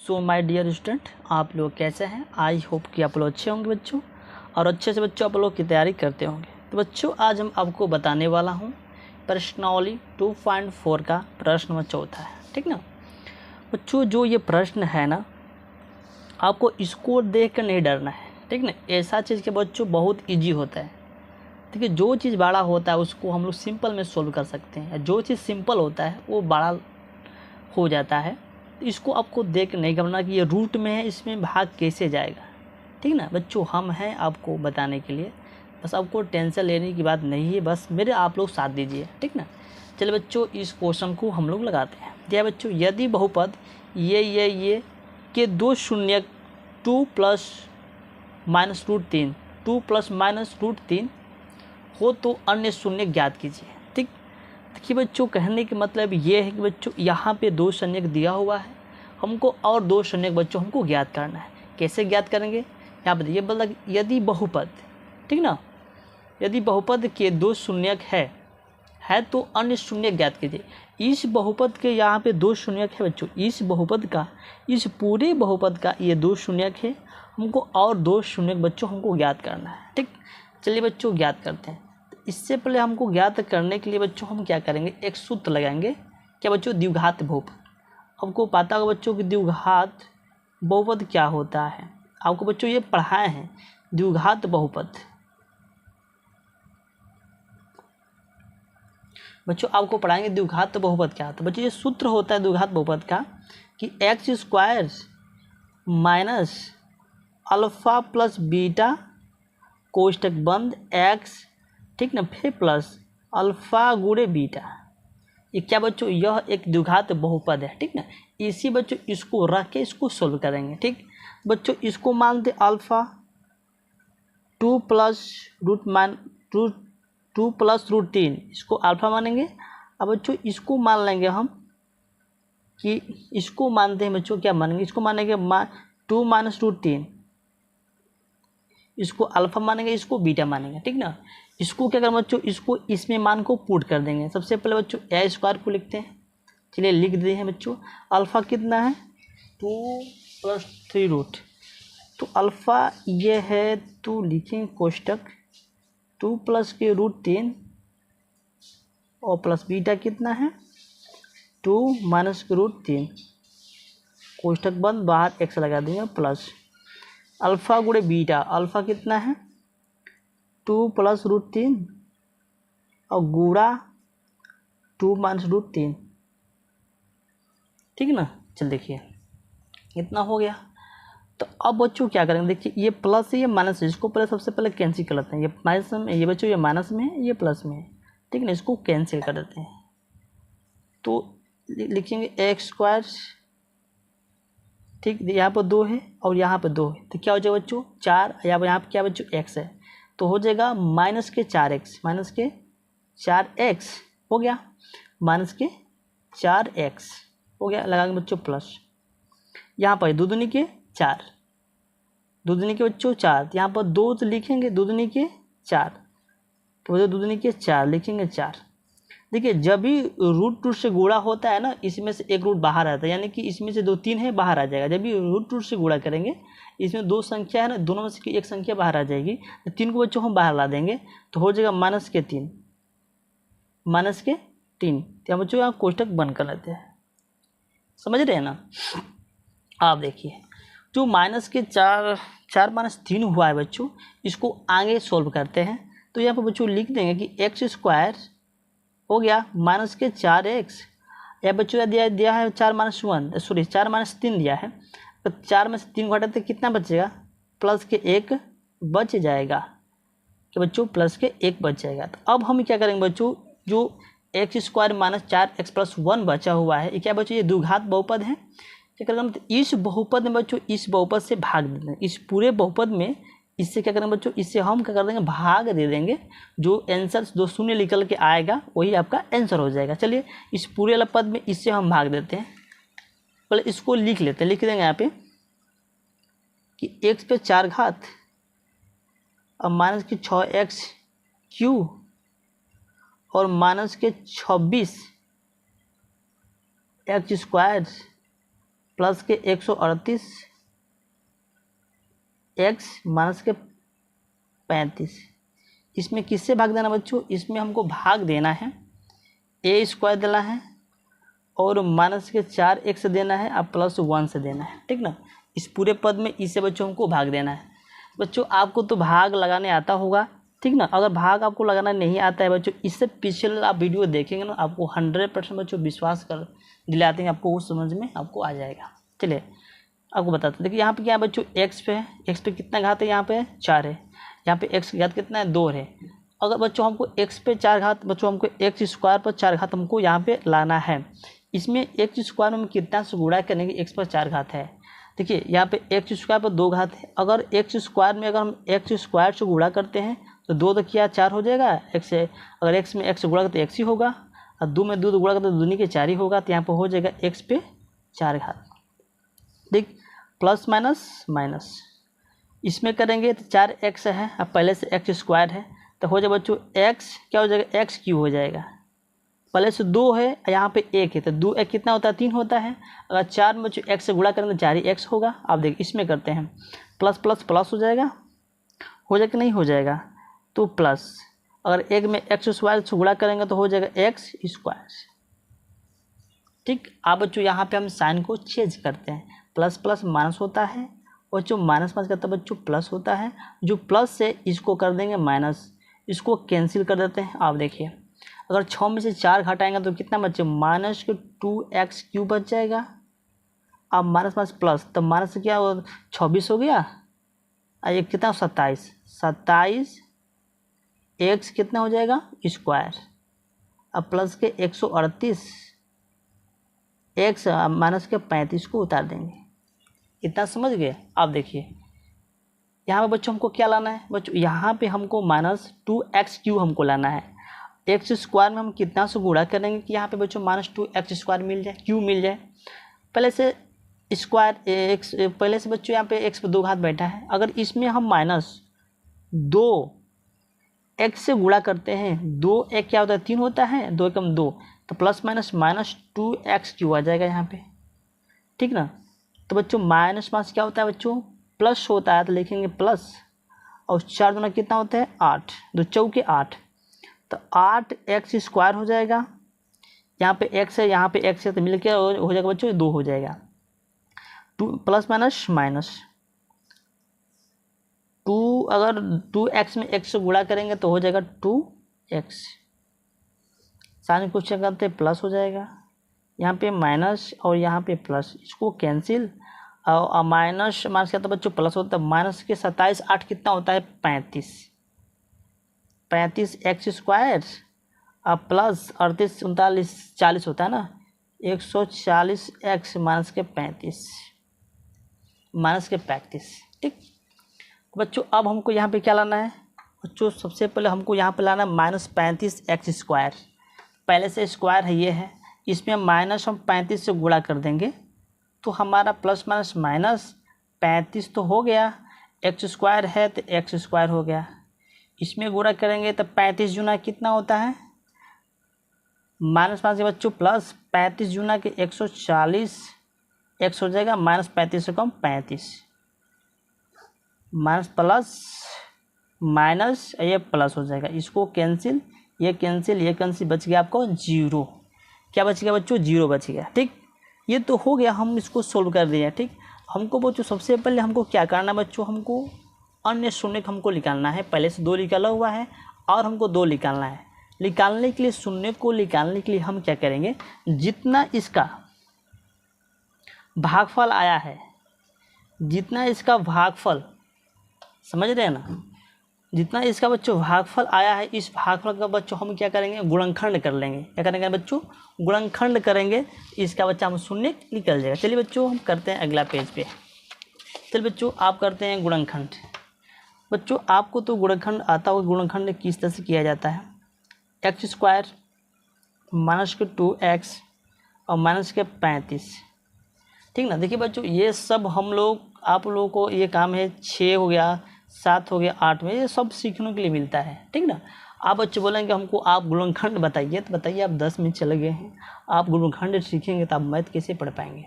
So my dear student, आप लोग कैसे हैं? आई होप कि आप लोग अच्छे होंगे बच्चों, और अच्छे से बच्चों आप लोग की तैयारी करते होंगे। तो बच्चों आज हम आपको बताने वाला हूँ प्रश्नावली 2.4 का प्रश्न नंबर 4 है। ठीक ना बच्चों, जो ये प्रश्न है ना, आपको इसको देख कर नहीं डरना है। ठीक ना, ऐसा चीज़ के बच्चों बहुत ईजी होता है। ठीक है, जो चीज़ बड़ा होता है उसको हम लोग सिंपल में सोल्व कर सकते हैं, जो चीज़ सिंपल होता है वो बड़ा हो जाता है। इसको आपको देख नहीं घबराना कि ये रूट में है, इसमें भाग कैसे जाएगा। ठीक ना बच्चों, हम हैं आपको बताने के लिए, बस आपको टेंशन लेने की बात नहीं है, बस मेरे आप लोग साथ दीजिए। ठीक ना, चलिए बच्चों इस क्वेश्चन को हम लोग लगाते हैं। दिया बच्चों, यदि बहुपद ये के दो शून्य 2 plus minus root 3 2 plus minus root 3 हो तो अन्य शून्य ज्ञात कीजिए। ठीक, देखिए बच्चों, कहने का मतलब ये है कि बच्चों यहाँ पे दो शून्य दिया हुआ है, हमको और दो शून्य बच्चों हमको ज्ञात करना है। कैसे ज्ञात करेंगे? यहाँ पर ये बोला यदि बहुपद, ठीक ना, यदि बहुपद के दो शून्य है तो अन्य शून्य ज्ञात कीजिए। इस बहुपद के यहाँ पे दो शून्य है बच्चों, इस बहुपद का, इस पूरे बहुपद का ये दो शून्य है, हमको और दो शून्य बच्चों हमको ज्ञात करना है। ठीक, चलिए बच्चों ज्ञात करते हैं। इससे पहले हमको ज्ञात करने के लिए बच्चों हम क्या करेंगे, एक सूत्र लगाएंगे। क्या बच्चों? द्विघात बहुपद। आपको पता होगा बच्चों कि द्विघात बहुपद क्या होता है, आपको बच्चों ये पढ़ाए हैं द्विघात बहुपद। बच्चों आपको पढ़ाएंगे द्विघात बहुपद क्या होता है। बच्चों ये सूत्र होता है द्विघात बहुपद का कि x square minus alpha plus beta कोष्टक बंद एक्स, ठीक ना, फिर प्लस अल्फा गुणे बीटा। ये क्या बच्चों? यह एक द्विघात बहुपद है। ठीक ना, इसी बच्चों इसको रख के इसको सोल्व करेंगे। ठीक बच्चों, इसको मानते अल्फा 2 प्लस रूट 3, इसको अल्फा मानेंगे। अब बच्चों इसको मान लेंगे हम कि इसको मानते हैं बच्चों, क्या मानेंगे? इसको मानेंगे 2 माइनस रूट 3, इसको अल्फा मानेंगे, इसको बीटा मानेंगे। ठीक ना, इसको क्या करें बच्चों, इसको इसमें मान को पुट कर देंगे। सबसे पहले बच्चों ए स्क्वायर को लिखते हैं। चलिए लिख दिए हैं बच्चों। अल्फा कितना है? 2 प्लस 3 रूट, तो अल्फा ये है, तो लिखेंगे कोष्टक 2 प्लस के रूट 3 और प्लस बीटा कितना है 2 माइनस के रूट 3, कोष्टक बंद, बाहर एक्स लगा देंगे, प्लस अल्फा गुणे बीटा। अल्फा कितना है 2 प्लस रूट 3 और गुणा 2 माइनस रूट 3। ठीक है ना, चल देखिए इतना हो गया। तो अब बच्चों क्या करेंगे, देखिए ये प्लस है, ये माइनस है, इसको पहले सबसे पहले कैंसिल कर लेते हैं। ये माइनस में, ये बच्चों ये माइनस में है, ये प्लस में है। ठीक है ना, इसको कैंसिल कर देते हैं। तो लिखेंगे एक्स स्क्वायर, ठीक, यहाँ पर 2 है और यहाँ पर 2 है, तो क्या हो जाएगा बच्चों 4, यहाँ पर क्या बच्चों एक्स है, तो हो जाएगा माइनस के 4x, माइनस के 4x हो गया, माइनस के 4x हो गया, लगाएंगे बच्चों प्लस। यहाँ पर दूनी के 4, दूनी के बच्चों 4, यहाँ पर 2 तो लिखेंगे, दूनी के 4, तो दूनी के 4 लिखेंगे 4। देखिए जब भी रूट 2 से गुणा होता है ना, इसमें से एक रूट बाहर आता है, यानी कि इसमें से 2 3 है, बाहर आ जाएगा। जब भी रूट 2 से गुणा करेंगे, इसमें दो संख्या है ना, दोनों में से एक संख्या बाहर आ जाएगी, तो 3 को बच्चों हम बाहर ला देंगे, तो हो जाएगा माइनस के 3, माइनस के 3। तो हम बच्चों यहाँ कोष्टक बंद कर लेते हैं, समझ रहे हैं ना। आप देखिए जो माइनस के 4 माइनस 3 हुआ है बच्चों, इसको आगे सोल्व करते हैं। तो यहाँ पर बच्चों लिख देंगे कि एक्स स्क्वायर हो गया माइनस के 4x, या बच्चों दिया है 4 माइनस 1, सॉरी 4 माइनस 3 दिया है, तो 4 में से 3 घटाते कितना बचेगा, प्लस के 1 बच जाएगा, कि बच्चों प्लस के 1 बच जाएगा। तो अब हम क्या करेंगे बच्चों, जो x square minus 4x plus 1 बचा हुआ है, ये क्या बच्चों, ये द्विघात बहुपद है। क्या करेंगे, तो इस बहुपद में बच्चों इस बहुपद से भाग देते हैं, इस पूरे बहुपद में इससे क्या करेंगे बच्चों, इससे हम क्या कर देंगे, भाग दे देंगे। जो आंसर जो शून्य निकल के आएगा वही आपका आंसर हो जाएगा। चलिए इस पूरे वाला पद में इससे हम भाग देते हैं। पहले इसको लिख लेते हैं, लिख देंगे यहाँ पे कि x पे 4 घात और माइनस के 6x क्यू और माइनस के 26 एक्स स्क्वायर प्लस के 138 एक्स माइनस के 35। इसमें किससे भाग देना बच्चों, इसमें हमको भाग देना है ए स्क्वायर देना है और माइनस के 4x देना है और प्लस 1 से देना है, ठीक ना। इस पूरे पद में इससे बच्चों हमको भाग देना है। बच्चों आपको तो भाग लगाने आता होगा, ठीक ना। अगर भाग आपको लगाना नहीं आता है बच्चों, इससे पिछले आप वीडियो देखेंगे ना, आपको 100% बच्चों विश्वास कर दिलाते हैं, आपको वो समझ में आपको आ जाएगा। चलिए आपको बताते हैं। देखिए यहाँ पे क्या है बच्चों, एक्स पे कितना घात है, यहाँ पे 4 है, यहाँ पे एक्स की घात कितना है 2 है। अगर बच्चों हमको एक्स पे 4 घात, बच्चों हमको एक्स स्क्वायर पर 4 घात हमको यहाँ पे लाना है। इसमें एक्स स्क्वायर में हम कितना से गुणा करेंगे, एक्स पर 4 घात है। देखिए यहाँ पे एक्स स्क्वायर पर 2 घात है। अगर एक्स स्क्वायर में अगर हम एक्स स्क्वायर से गुणा करते हैं तो 2 तो क्या 4 हो जाएगा एक्स से। अगर एक्स में एक्स से गुणा करते एक्स ही होगा और 2 में 2 तो गुणा करते दूनी के 4 ही होगा। तो यहाँ पर हो जाएगा एक्स पे 4 घात। ठीक, प्लस माइनस माइनस इसमें करेंगे तो 4x है, अब पहले से एक्स स्क्वायर है तो हो जाएगा बच्चों x क्या हो जाएगा, एक्स क्यू हो जाएगा। पहले से 2 है, यहाँ पे 1 है तो 2 1 कितना होता है 3 होता है। अगर 4 में बच्चों x से गुणा करेंगे तो 4 ही x होगा। आप देखिए इसमें करते हैं प्लस प्लस प्लस हो जाएगा कि नहीं हो जाएगा, तो प्लस। अगर 1 में एक्स स्क्वायर से गुणा करेंगे तो हो जाएगा एक्स स्क्वायर। ठीक, आप बच्चों यहाँ पे हम साइन को चेंज करते हैं, प्लस प्लस माइनस होता है और जो माइनस माइनस करता है बच्चों प्लस होता है। जो प्लस से इसको कर देंगे माइनस, इसको कैंसिल कर देते हैं। आप देखिए अगर 6 में से 4 घटाएंगे तो कितना बचे, माइनस के 2x क्यूब बच जाएगा। अब माइनस माइनस प्लस, तो माइनस से क्या 26 हो गया और ये कितना 27 एक्स कितना हो जाएगा स्क्वायर। अब प्लस के 138 एक्स माइनस के 35 को उतार देंगे। इतना समझ गए। आप देखिए यहाँ पे बच्चों हमको क्या लाना है बच्चों, यहाँ पे हमको माइनस 2x क्यू हमको लाना है। एक्स स्क्वायर में हम कितना से गुणा करेंगे कि यहाँ पे बच्चों माइनस 2x स्क्वायर मिल जाए, क्यू मिल जाए। पहले से स्क्वायर एक्स, पहले से बच्चों यहाँ पे एक्स पे 2 घात बैठा है। अगर इसमें हम माइनस 2x से गुणा करते हैं, 2 1 क्या होता है 3 होता है, 2 एकम 2, तो plus minus minus 2x Q आ जाएगा यहाँ पे, ठीक ना। तो बच्चों माइनस माइनस क्या होता है बच्चों, प्लस होता है, तो लिखेंगे प्लस। और 4 दूना कितना होता है 8, 2 चौके 8, तो 8x स्क्वायर हो जाएगा। यहाँ पे x है, यहाँ पे x है, तो मिल के हो जाएगा बच्चों 2 हो जाएगा। 2 प्लस माइनस माइनस 2, अगर 2x में x से गुणा करेंगे तो हो जाएगा 2x। साइन क्वेश्चन करते प्लस हो जाएगा, यहाँ पे माइनस और यहाँ पे प्लस, इसको कैंसिल। और माइनस माइनस क्या तो बच्चों प्लस होता है। माइनस के 27 8 कितना होता है 35 एक्स स्क्वायर और प्लस 38 39 40 होता है ना, 140 एक्स माइनस के 35। ठीक बच्चों, अब हमको यहाँ पे क्या लाना है बच्चों, सबसे पहले हमको यहाँ पे लाना है माइनस 35 एक्स स्क्वायर। पहले से स्क्वायर है ये है, इसमें माइनस हम 35 से गुणा कर देंगे तो हमारा प्लस माइनस माइनस 35 तो हो गया, एक्स स्क्वायर है तो एक्स स्क्वायर हो गया। इसमें गुणा करेंगे तो 35 जुना कितना होता है माइनस 5 के बच्चों प्लस 35 जुना के 140 एक्स हो जाएगा, माइनस 35 से कम 35, माइनस प्लस माइनस ये प्लस हो जाएगा। इसको कैंसिल, ये कैंसिल, ये कैंसिल, बच गया आपको 0। क्या बच गया बच्चों 0 बच गया। ठीक, ये तो हो गया, हम इसको सोल्व कर दिए। ठीक, हमको बच्चों सबसे पहले हमको क्या करना है बच्चों, हमको अन्य शून्य हमको निकालना है। पहले से 2 निकाला हुआ है और हमको 2 निकालना है। निकालने के लिए शून्य को निकालने के लिए हम क्या करेंगे, जितना इसका भागफल आया है, जितना इसका भागफल, समझ रहे हैं ना, जितना इसका बच्चों भागफल आया है, इस भागफल का बच्चों हम क्या करेंगे गुणनखंड कर लेंगे। क्या करेंगे बच्चों गुणनखंड करेंगे, इसका बच्चा हम शून्य निकल जाएगा। चलिए बच्चों हम करते हैं अगला पेज पे। चलिए बच्चों आप करते हैं गुणनखंड। बच्चों आपको तो गुणनखंड आता होगा, गुणनखंड किस तरह से किया जाता है, एक्स स्क्वायर माइनस के 2x और माइनस के 35। ठीक ना। देखिए बच्चों ये सब हम लोग, आप लोगों को ये काम है 6 हो गया 7 हो गया 8 में, ये सब सीखने के लिए मिलता है। ठीक ना। आप बच्चे बोलेंगे हमको आप गुणनखंड बताइए, तो बताइए आप 10 में चले गए हैं, आप गुणनखंड सीखेंगे तो आप मैथ कैसे पढ़ पाएंगे।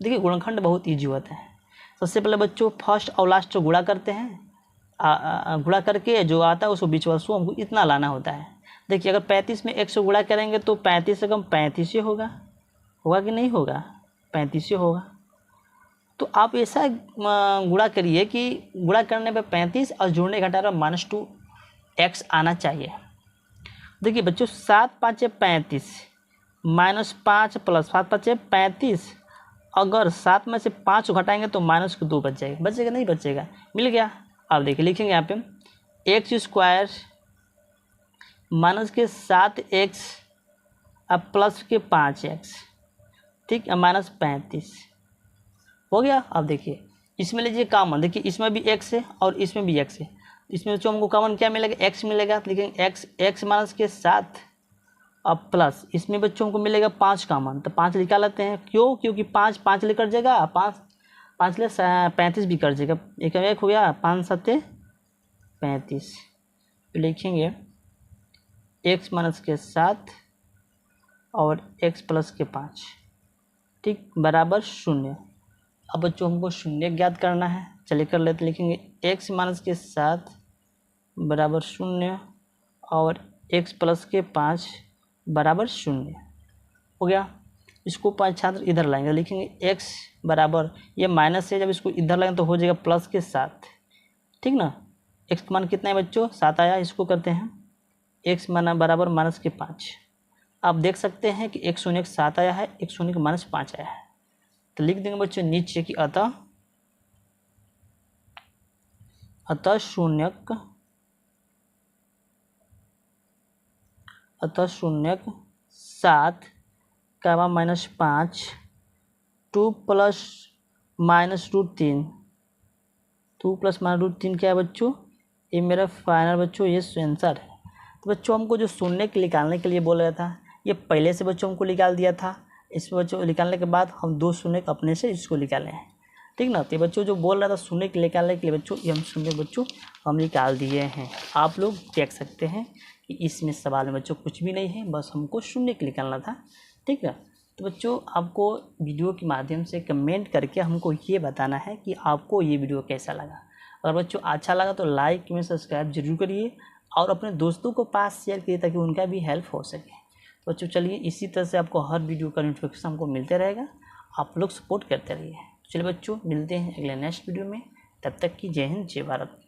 देखिए गुणनखंड बहुत ईजी होता है। सबसे पहले बच्चों फर्स्ट और लास्ट गुणा करते हैं, गुणा करके जो आता है उसको बीच वाला सो हमको इतना लाना होता है। देखिए अगर 35 में 1 से गुणा करेंगे तो 35 से कम 35 ही होगा कि नहीं होगा, 35 ही होगा। तो आप ऐसा गुणा करिए कि गुणा करने पे 35 और जोड़ने घटाकर -2x आना चाहिए। देखिए बच्चों 7 × 5 = 35 -5 + 7 × 5 = 35। अगर 7 में से 5 घटाएंगे तो -2 बचेगा नहीं बचेगा, मिल गया। अब देखिए लिखेंगे यहाँ पे x² -7x अब +5x, ठीक है, -35 हो गया। अब देखिए इसमें लीजिए कॉमन, देखिए इसमें भी x है और इसमें भी x है, इसमें जो हमको कॉमन क्या मिलेगा, x मिलेगा। लिखेंगे x -7 अब प्लस इसमें बच्चों हमको मिलेगा 5 कॉमन, तो 5 निकाल लेते हैं। क्यों? क्योंकि 5 ले कट जाएगा, 5 ले 35 भी कट जाएगा, एक हो गया 5 × 7 = 35। तो लिखेंगे x -7 और x + 5, ठीक, बराबर 0। अब बच्चों हमको 0 ज्ञात करना है, चलिए कर लेते। लिखेंगे x -7 बराबर 0 और x + 5 बराबर 0 हो गया। इसको 5 छात्र इधर लाएंगे, लिखेंगे x बराबर, ये माइनस है, जब इसको इधर लाएंगे तो हो जाएगा +7, ठीक ना। x का मान कितना है बच्चों, 7 आया। इसको करते हैं x बराबर -5। आप देख सकते हैं कि x शून्य 7 आया है, x शून्य -5 आया है। तो लिख देंगे बच्चों नीचे कि अतः शून्यक 7 का -5 2 + -√3 2 + -√3 क्या है बच्चों, ये मेरा फाइनल बच्चों ये आंसर है। तो बच्चों हमको जो शून्य के निकालने के लिए बोल रहा था, ये पहले से बच्चों हमको निकाल दिया था। इस बच्चों निकालने के बाद हम 2 शून्य अपने से इसको निकाले हैं, ठीक ना। तो बच्चों जो बोल रहा था शून्य के निकालने के लिए बच्चों, ये हम शून्य बच्चों हम निकाल दिए हैं। आप लोग देख सकते हैं कि इसमें सवाल में बच्चों कुछ भी नहीं है, बस हमको शून्य के निकालना था, ठीक है। तो बच्चों आपको वीडियो के माध्यम से कमेंट करके हमको ये बताना है कि आपको ये वीडियो कैसा लगा। अगर बच्चों अच्छा लगा तो लाइक में सब्सक्राइब जरूर करिए और अपने दोस्तों को पास शेयर करिए ताकि उनका भी हेल्प हो सके। तो बच्चों चलिए इसी तरह से आपको हर वीडियो का नोटिफिकेशन हमको मिलते रहेगा, आप लोग सपोर्ट करते रहिए। चलिए बच्चों मिलते हैं अगले नेक्स्ट वीडियो में, तब तक की जय हिंद जय भारत।